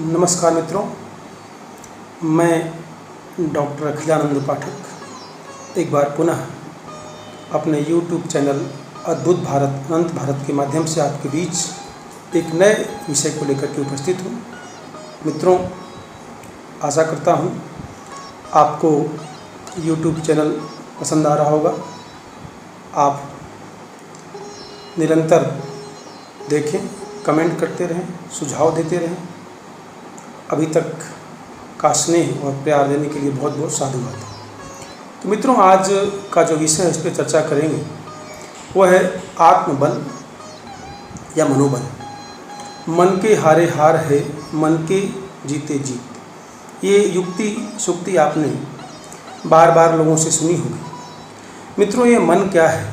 नमस्कार मित्रों, मैं डॉक्टर अखिलानंद पाठक एक बार पुनः अपने YouTube चैनल अद्भुत भारत अनंत भारत के माध्यम से आपके बीच एक नए विषय को लेकर के उपस्थित हूँ। मित्रों, आशा करता हूँ आपको YouTube चैनल पसंद आ रहा होगा। आप निरंतर देखें, कमेंट करते रहें, सुझाव देते रहें। अभी तक का स्नेह और प्यार देने के लिए बहुत बहुत साधुवाद। तो मित्रों, आज का जो विषय है इस पर चर्चा करेंगे वह है आत्मबल या मनोबल। मन के हारे हार है, मन के जीते जीत। ये युक्ति सुक्ति आपने बार बार लोगों से सुनी होगी। मित्रों, ये मन क्या है,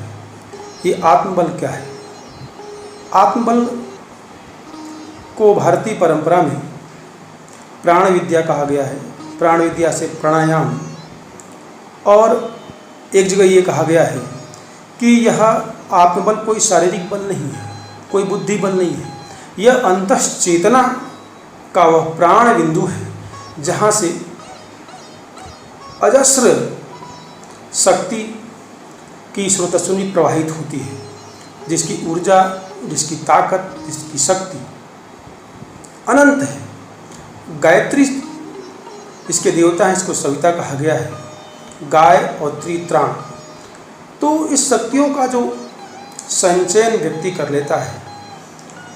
ये आत्मबल क्या है? आत्मबल को भारतीय परंपरा में प्राण विद्या कहा गया है। प्राण विद्या से प्राणायाम, और एक जगह ये कहा गया है कि यह आत्मबल कोई शारीरिक बल नहीं है, कोई बुद्धि बल नहीं है। यह अंतश्चेतना का वह प्राण बिंदु है जहाँ से अजस्र शक्ति की स्रोतस्विनी प्रवाहित होती है, जिसकी ऊर्जा, जिसकी ताकत, जिसकी शक्ति अनंत है। गायत्री इसके देवता हैं, इसको सविता कहा गया है, गाय और त्रित्राण। तो इस शक्तियों का जो संचयन व्यक्ति कर लेता है,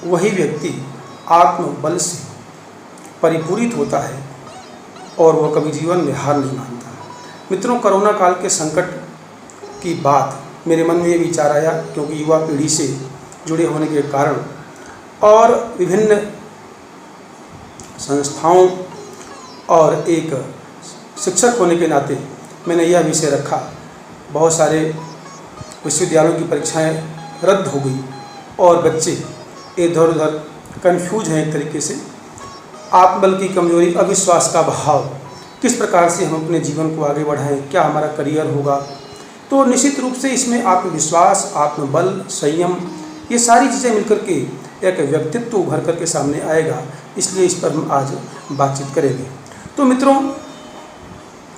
वही व्यक्ति आत्मबल से परिपूरित होता है और वह कभी जीवन में हार नहीं मानता। मित्रों, कोरोना काल के संकट की बात मेरे मन में ये विचार आया, क्योंकि युवा पीढ़ी से जुड़े होने के कारण और विभिन्न संस्थाओं और एक शिक्षक होने के नाते मैंने यह विषय रखा। बहुत सारे विश्वविद्यालयों की परीक्षाएं रद्द हो गई और बच्चे इधर उधर कन्फ्यूज हैं एक तरीके से। आत्मबल की कमजोरी, अविश्वास का भाव, किस प्रकार से हम अपने जीवन को आगे बढ़ाएं, क्या हमारा करियर होगा। तो निश्चित रूप से इसमें आत्मविश्वास, आत्मबल, संयम, ये सारी चीज़ें मिलकर के एक व्यक्तित्व उभर करके सामने आएगा। इसलिए इस पर हम आज बातचीत करेंगे। तो मित्रों,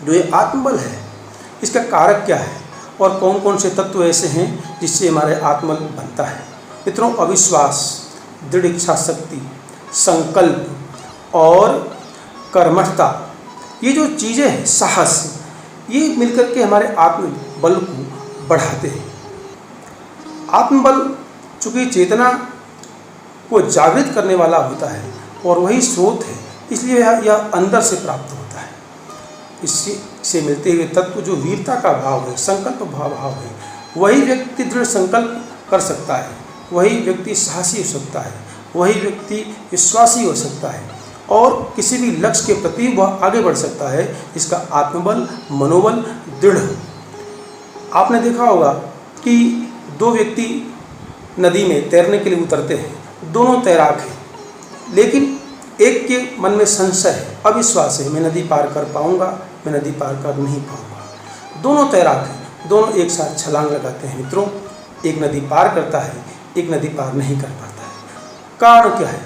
जो ये आत्मबल है, इसका कारक क्या है और कौन कौन से तत्व ऐसे हैं जिससे हमारे आत्मबल बनता है? मित्रों, अविश्वास, दृढ़ इच्छा शक्ति, संकल्प और कर्मठता, ये जो चीज़ें हैं, साहस, ये मिलकर के हमारे आत्मबल को बढ़ाते हैं। आत्मबल चूँकि चेतना को जागृत करने वाला होता है और वही स्रोत है, इसलिए यह अंदर से प्राप्त होता है। इससे मिलते हुए तत्व जो वीरता का भाव है, संकल्प भाव है, वही व्यक्ति दृढ़ संकल्प कर सकता है, वही व्यक्ति साहसी हो सकता है, वही व्यक्ति विश्वासी हो सकता है और किसी भी लक्ष्य के प्रति वह आगे बढ़ सकता है। इसका आत्मबल, मनोबल दृढ़ हो। आपने देखा होगा कि दो व्यक्ति नदी में तैरने के लिए उतरते हैं, दोनों तैराक हैं, लेकिन एक के मन में संशय है, अविश्वास है, मैं नदी पार कर पाऊंगा, मैं नदी पार कर नहीं पाऊंगा। दोनों तैराक हैं, दोनों एक साथ छलांग लगाते हैं। मित्रों, एक नदी पार करता है, एक नदी पार नहीं कर पाता है। कारण क्या है?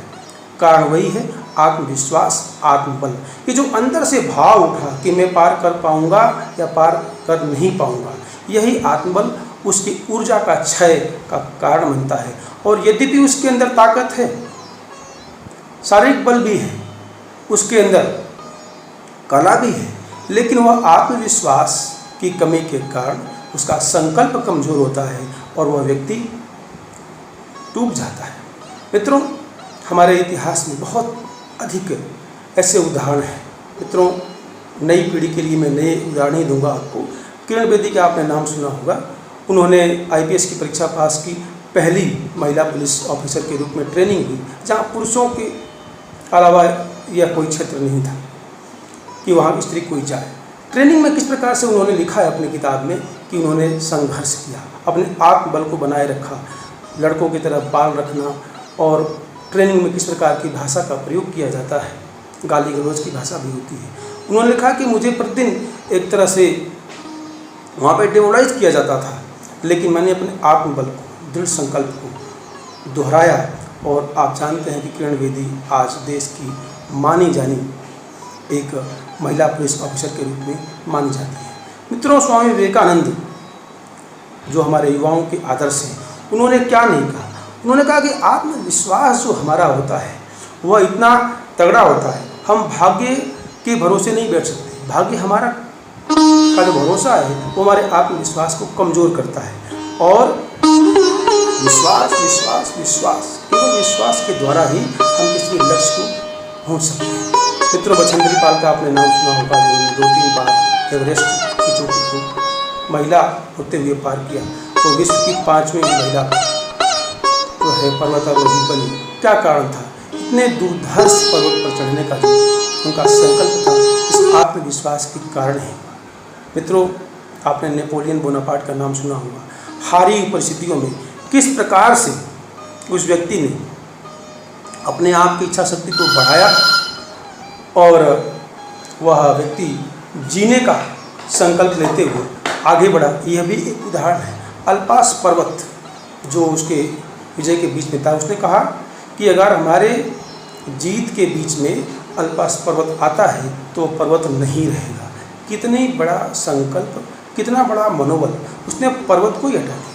कारण वही है आत्मविश्वास, आत्मबल। ये जो अंदर से भाव उठा कि मैं पार कर पाऊंगा या पार कर नहीं पाऊंगा, यही आत्मबल उसकी ऊर्जा का क्षय का कारण बनता है। और यद्यपि उसके अंदर ताकत है, शारीरिक बल भी है, उसके अंदर कला भी है, लेकिन वह आत्मविश्वास की कमी के कारण उसका संकल्प कमजोर होता है और वह व्यक्ति टूट जाता है। मित्रों, हमारे इतिहास में बहुत अधिक ऐसे उदाहरण हैं। मित्रों, नई पीढ़ी के लिए मैं नए उदाहरण ही दूंगा आपको। किरण बेदी का आपने नाम सुना होगा। उन्होंने IPS की परीक्षा पास की, पहली महिला पुलिस ऑफिसर के रूप में ट्रेनिंग हुई, जहाँ पुरुषों के अलावा यह कोई क्षेत्र नहीं था कि वहाँ स्त्री कोई जाए। ट्रेनिंग में किस प्रकार से उन्होंने लिखा है अपनी किताब में कि उन्होंने संघर्ष किया, अपने आत्मबल को बनाए रखा, लड़कों की तरह बाल रखना, और ट्रेनिंग में किस प्रकार की भाषा का प्रयोग किया जाता है, गाली गलौज की भाषा भी होती है। उन्होंने लिखा कि मुझे प्रतिदिन एक तरह से वहाँ पर डिमोरलाइज किया जाता था, लेकिन मैंने अपने आत्मबल को, दृढ़ संकल्प को दोहराया और आप जानते हैं कि किरण बेदी आज देश की मानी जानी एक महिला पुलिस ऑफिसर के रूप में मानी जाती है। मित्रों, स्वामी विवेकानंद जो हमारे युवाओं के आदर्श हैं, उन्होंने क्या नहीं कहा? उन्होंने कहा कि आत्मविश्वास जो हमारा होता है वह इतना तगड़ा होता है, हम भाग्य के भरोसे नहीं बैठ सकते। भाग्य हमारा का जो भरोसा है वो हमारे आत्मविश्वास को कमज़ोर करता है। और विश्वास विश्वास विश्वास, केवल विश्वास के द्वारा ही हम किसी लक्ष्य को पहुँच सकते हैं। मित्रों, बछेंद्री पाल का आपने नाम सुना होगा, जो 2-3 बार एवरेस्ट की चोटी को महिला होते हुए पार किया, तो विश्व की 5वीं महिला जो है पर्वतारोही बनी। क्या कारण था? इतने दुर्धर्ष पर्वत पर चढ़ने का जो उनका संकल्प था, इस आत्मविश्वास के कारण है। मित्रों, आपने नेपोलियन बोनापार्ट का नाम सुना होगा। हारी परिस्थितियों में किस प्रकार से उस व्यक्ति ने अपने आप की इच्छा शक्ति को बढ़ाया और वह व्यक्ति जीने का संकल्प लेते हुए आगे बढ़ा। यह भी एक उदाहरण है। अल्पास पर्वत जो उसके विजय के बीच में था, उसने कहा कि अगर हमारे जीत के बीच में अल्पास पर्वत आता है तो पर्वत नहीं रहेगा। कितनी बड़ा संकल्प, कितना बड़ा मनोबल, उसने पर्वत को ही हटा दिया।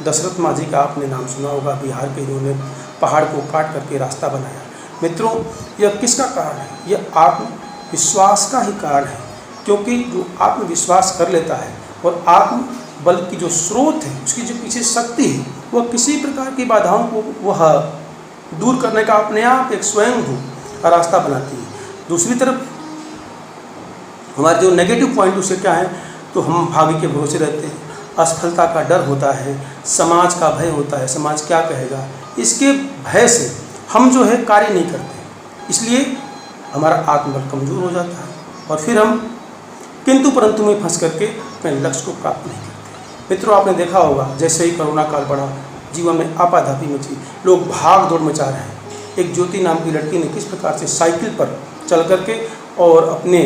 दशरथ माझी का आपने नाम सुना होगा, बिहार के, इन्होंने पहाड़ को काट करके रास्ता बनाया। मित्रों, यह किसका कारण है? यह आत्मविश्वास का ही कारण है, क्योंकि जो आत्मविश्वास कर लेता है और आत्मबल की जो स्रोत है, उसकी जो पीछे शक्ति है, वह किसी प्रकार की बाधाओं को वह दूर करने का अपने आप एक स्वयं रास्ता बनाती है। दूसरी तरफ हमारे जो नेगेटिव पॉइंट उससे क्या है, तो हम भाग्य के भरोसे रहते हैं, असफलता का डर होता है, समाज का भय होता है, समाज क्या कहेगा, इसके भय से हम जो है कार्य नहीं करते, इसलिए हमारा आत्मबल कमज़ोर हो जाता है और फिर हम किंतु परंतु में फंस करके अपने लक्ष्य को प्राप्त नहीं करते। मित्रों, आपने देखा होगा, जैसे ही कोरोना काल बढ़ा, जीवन में आपाधापी मची, लोग भाग दौड़ मचा रहे हैं। एक ज्योति नाम की लड़की ने किस प्रकार से साइकिल पर चल करके और अपने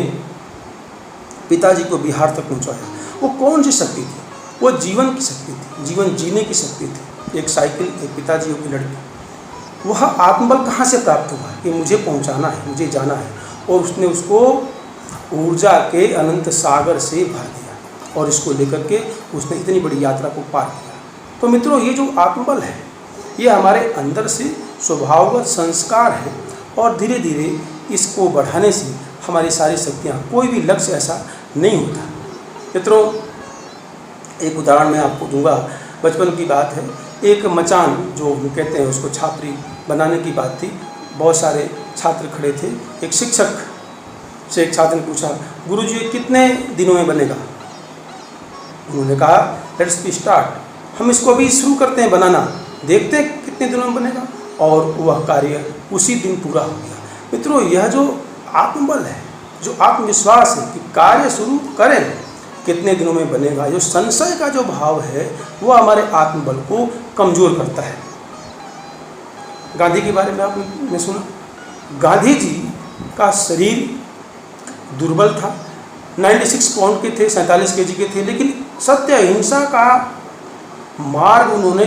पिताजी को बिहार तक पहुंचाया। वो कौन सी शक्ति थी? वो जीवन की शक्ति थी, जीवन जीने की शक्ति थी। एक साइकिल, एक पिताजी की लड़की, वह आत्मबल कहाँ से प्राप्त हुआ कि मुझे पहुंचाना है, मुझे जाना है, और उसने उसको ऊर्जा के अनंत सागर से भर दिया और इसको लेकर के उसने इतनी बड़ी यात्रा को पार किया। तो मित्रों, ये जो आत्मबल है, ये हमारे अंदर से स्वभावगत संस्कार है और धीरे धीरे इसको बढ़ाने से हमारी सारी शक्तियाँ, कोई भी लक्ष्य ऐसा नहीं होता। मित्रों, एक उदाहरण मैं आपको दूंगा। बचपन की बात है, एक मचान जो हम कहते हैं उसको छात्री बनाने की बात थी। बहुत सारे छात्र खड़े थे। एक शिक्षक से एक छात्र ने पूछा, गुरुजी ये कितने दिनों में बनेगा? उन्होंने कहा, लेट्स बी स्टार्ट, हम इसको अभी शुरू करते हैं बनाना, देखते हैं कितने दिनों में बनेगा। और वह कार्य उसी दिन पूरा हो गया। मित्रों, यह जो आत्मबल है, जो आत्मविश्वास है कि कार्य शुरू करें, कितने दिनों में बनेगा, जो संशय का जो भाव है, वह हमारे आत्मबल को कमज़ोर करता है। गांधी के बारे में आपने सुना, गांधी जी का शरीर दुर्बल था, 96 पाउंड के थे, 47 केजी के थे, लेकिन सत्य अहिंसा का मार्ग उन्होंने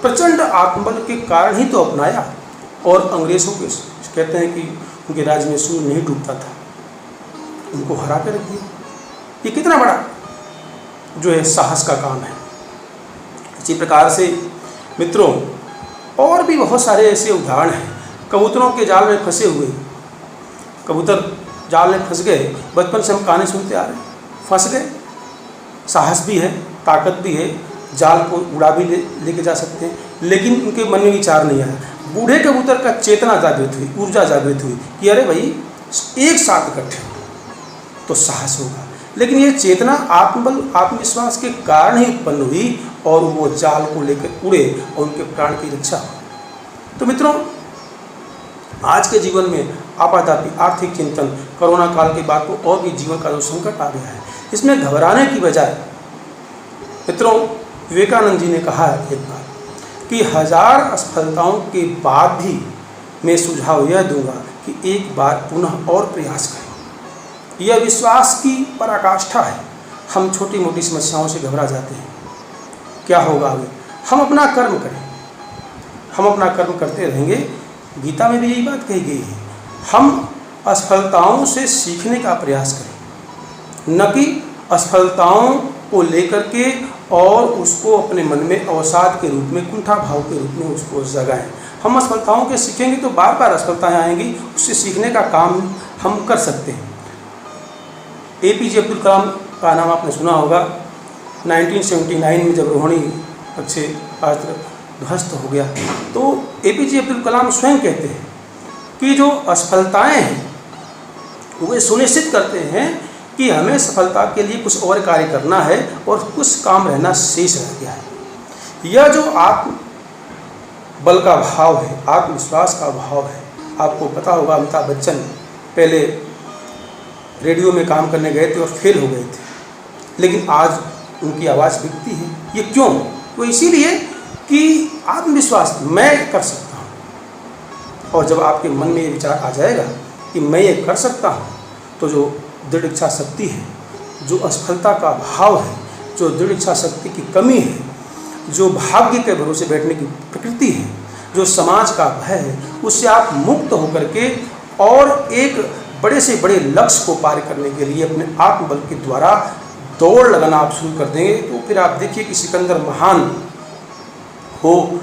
प्रचंड आत्मबल के कारण ही तो अपनाया और अंग्रेज़ों के, कहते हैं कि उनके राज्य में सूर्य नहीं डूबता था, उनको हरा कर रख दिया। ये कितना बड़ा जो है साहस का काम है। इसी प्रकार से मित्रों, और भी बहुत सारे ऐसे उदाहरण हैं। कबूतरों के जाल में फंसे हुए, कबूतर जाल में फंस गए, बचपन से हम कहानी सुनते आ रहे हैं, फंस गए, साहस भी है, ताकत भी है, जाल को उड़ा भी लेके जा सकते हैं, लेकिन उनके मन में विचार नहीं आया। बूढ़े कबूतर का चेतना जागृत हुई, ऊर्जा जागृत हुई कि अरे भाई एक साथ इकट्ठे तो साहस होगा। लेकिन ये चेतना आत्मबल, आत्मविश्वास के कारण ही उत्पन्न हुई और वो जाल को लेकर उड़े और उनके प्राण की रक्षा हुई। तो मित्रों, आज के जीवन में आपाधापी, आर्थिक चिंतन, कोरोना काल के बाद तो और भी जीवन का जो संकट आ गया है, इसमें घबराने की बजाय मित्रों, विवेकानंद जी ने कहा है एक बार कि 1000 असफलताओं के बाद भी मैं सुझाव यह दूंगा कि एक बार पुनः और प्रयास करें। यह विश्वास की पराकाष्ठा है। हम छोटी मोटी समस्याओं से घबरा जाते हैं, क्या होगा आगे? हम अपना कर्म करें, हम अपना कर्म करते रहेंगे। गीता में भी यही बात कही गई है, हम असफलताओं से सीखने का प्रयास करें, न कि असफलताओं को लेकर के और उसको अपने मन में अवसाद के रूप में, कुंठा भाव के रूप में उसको जगाएं। हम असफलताओं के सीखेंगे तो बार बार असफलताएं आएंगी, उससे सीखने का काम हम कर सकते हैं। APJ अब्दुल कलाम का नाम आपने सुना होगा। 1979 में जब रोहिणी प्रक्षेपास्त्र ध्वस्त हो गया तो APJ अब्दुल कलाम स्वयं कहते हैं कि जो असफलताएं हैं वे सुनिश्चित करते हैं कि हमें सफलता के लिए कुछ और कार्य करना है और कुछ काम रहना शेष रह गया है। यह जो आत्म बल का भाव है, आत्मविश्वास का भाव है। आपको पता होगा अमिताभ बच्चन पहले रेडियो में काम करने गए थे और फेल हो गए थे, लेकिन आज उनकी आवाज़ बिकती है। ये क्यों? तो इसीलिए कि आत्मविश्वास, मैं कर सकता हूँ। और जब आपके मन में ये विचार आ जाएगा कि मैं ये कर सकता हूँ, तो जो दृढ़ इच्छा शक्ति है, जो असफलता का भाव है, जो दृढ़ इच्छा शक्ति की कमी है, जो भाग्य के भरोसे बैठने की प्रकृति है, जो समाज का भय है, उससे आप मुक्त होकर के और एक बड़े से बड़े लक्ष्य को पार करने के लिए अपने आत्मबल के द्वारा दौड़ लगाना आप शुरू कर देंगे। तो फिर आप देखिए कि सिकंदर महान हो,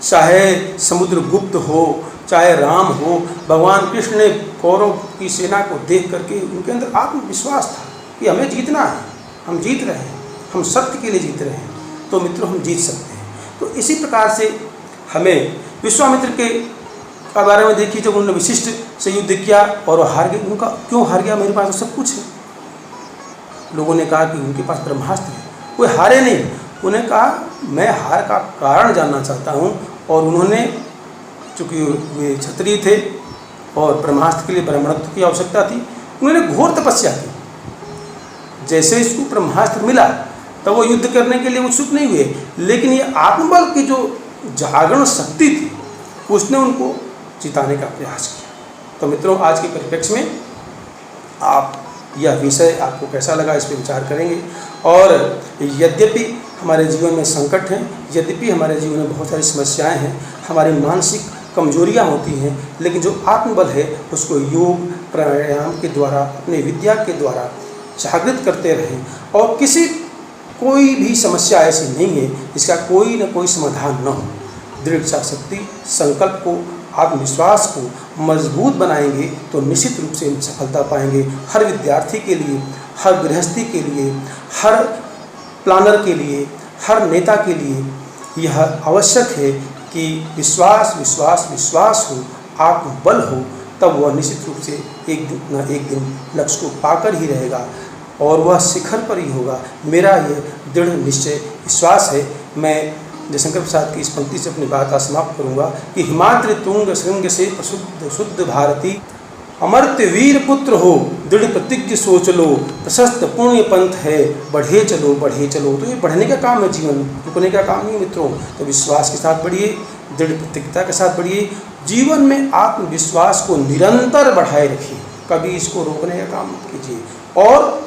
चाहे समुद्रगुप्त हो, चाहे राम हो, भगवान कृष्ण ने कौरव की सेना को देख करके उनके अंदर आत्मविश्वास था कि हमें जीतना है, हम जीत रहे हैं, हम सत्य के लिए जीत रहे हैं, तो मित्रों हम जीत सकते हैं। तो इसी प्रकार से हमें विश्वामित्र के बारे में देखिए, जब उन्होंने वशिष्ठ से युद्ध किया और वो हार गए। उनका क्यों हार गया? मेरे पास तो सब कुछ है। लोगों ने कहा कि उनके पास ब्रह्मास्त्र है, कोई हारे नहीं। उन्हें कहा मैं हार का कारण जानना चाहता हूँ। और उन्होंने, चूँकि वे क्षत्रिय थे और ब्रह्मास्त्र के लिए ब्राह्मणत्व की आवश्यकता थी, उन्होंने घोर तपस्या की। जैसे इसको ब्रह्मास्त्र मिला तब वो युद्ध करने के लिए उत्सुक नहीं हुए, लेकिन ये आत्मबल की जो जागरण शक्ति थी उसने उनको जिताने का प्रयास किया। तो मित्रों, आज के परिप्रेक्ष्य में आप यह विषय आपको कैसा लगा, इस पर विचार करेंगे। और यद्यपि हमारे जीवन में संकट हैं, यद्यपि हमारे जीवन में बहुत सारी समस्याएं हैं, हमारी मानसिक कमजोरियां होती हैं, लेकिन जो आत्मबल है उसको योग प्राणायाम के द्वारा, अपने विद्या के द्वारा जागृत करते रहें। और कोई भी समस्या ऐसी नहीं है जिसका कोई न कोई समाधान न हो। दृढ़ इच्छा शक्ति, संकल्प को, आत्मविश्वास को मजबूत बनाएंगे तो निश्चित रूप से सफलता पाएंगे। हर विद्यार्थी के लिए, हर गृहस्थी के लिए, हर प्लानर के लिए, हर नेता के लिए यह आवश्यक है कि विश्वास विश्वास विश्वास हो, आत्मबल हो, तब वह निश्चित रूप से एक दिन न एक दिन लक्ष्य को पाकर ही रहेगा और वह शिखर पर ही होगा। मेरा यह दृढ़ निश्चय विश्वास है। मैं जयशंकर प्रसाद की इस पंक्ति से अपनी बात समाप्त करूँगा कि हिमाद्रि तुंग श्रृंग से प्रशुद्ध शुद्ध भारती, अमर्त्य वीर पुत्र हो, दृढ़ प्रतिज्ञ सोच लो, प्रशस्त पुण्य पंथ है, बढ़े चलो बढ़े चलो। तो ये बढ़ने का काम है, जीवन रुकने का काम नहीं मित्रों। तो विश्वास के साथ बढ़िए, दृढ़ प्रतिज्ञता के साथ बढ़िए, जीवन में आत्मविश्वास को निरंतर बढ़ाए रखिए, कभी इसको रोकने का काम मत कीजिए। और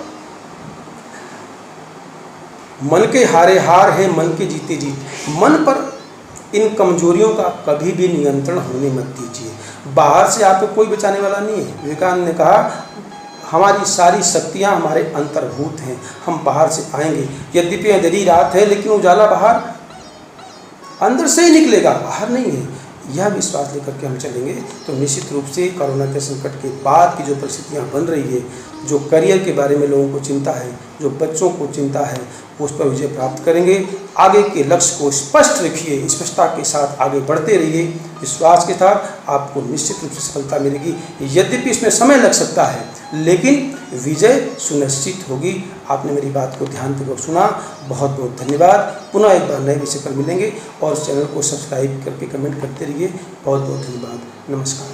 मन के हारे हार है, मन के जीते जीत। मन पर इन कमजोरियों का कभी भी नियंत्रण होने मत दीजिए। बाहर से आपको कोई बचाने वाला नहीं है। विवेकानंद ने कहा हमारी सारी शक्तियां हमारे अंतर्भूत हैं, हम बाहर से आएंगे। यद्यपि अंधेरी रात है लेकिन उजाला बाहर अंदर से ही निकलेगा, बाहर नहीं है। यह विश्वास लेकर के हम चलेंगे तो निश्चित रूप से कोरोना के संकट के बाद की जो परिस्थितियां बन रही है, जो करियर के बारे में लोगों को चिंता है, जो बच्चों को चिंता है, उस पर विजय प्राप्त करेंगे। आगे के लक्ष्य को स्पष्ट रखिए, स्पष्टता के साथ आगे बढ़ते रहिए, विश्वास के साथ आपको निश्चित रूप से सफलता मिलेगी। यद्यपि इसमें समय लग सकता है लेकिन विजय सुनिश्चित होगी। आपने मेरी बात को ध्यानपूर्वक सुना, बहुत बहुत धन्यवाद। पुनः एक बार नए विषय पर मिलेंगे और चैनल को सब्सक्राइब करके कमेंट करते रहिए। बहुत बहुत धन्यवाद। नमस्कार।